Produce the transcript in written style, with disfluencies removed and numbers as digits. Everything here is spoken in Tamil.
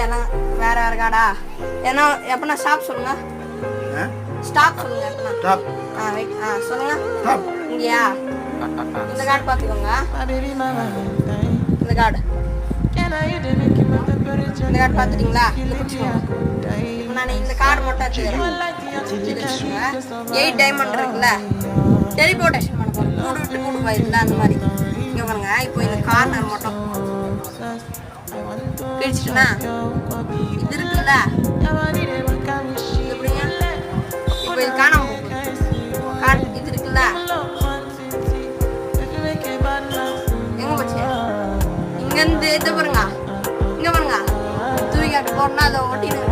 எல்லாம் வேற வேற கார்டா? ஏன்னா எப்பனா ஸ்டாப் சொல்லுங்க. ஸ்டாப் சொல்லுங்க எப்பனா. ஸ்டாப். சொல்லுங்க. ஸ்டாப். இங்கயா? இந்த கார்டு பாத்துக்கோங்க. இந்த கார்டு. இந்த கார்டு பாத்துட்டீங்களா? இப்போ நான் இந்த கார்டு மட்டும் எடுத்துக்கிறேன். 8 டைமண்ட் இருக்குல்ல, டெலிபோர்டேஷன் பண்ண போகிறோம். கூடு விட்டு கூடு போயிருந்தா அந்த மாதிரி. இங்கே பாருங்க, இப்போ இந்த கார்னர் மட்டும் பிரிச்சுட்டுனா இது இருக்குல்ல, எப்படிங்க இப்போ இது காணாம இது இருக்குல்ல, எங்க போச்சு? இங்கேருந்து இது பாருங்க, இங்கே பாருங்க, தூக்கி அப்படி போடனா அதை ஒட்டிடுங்க.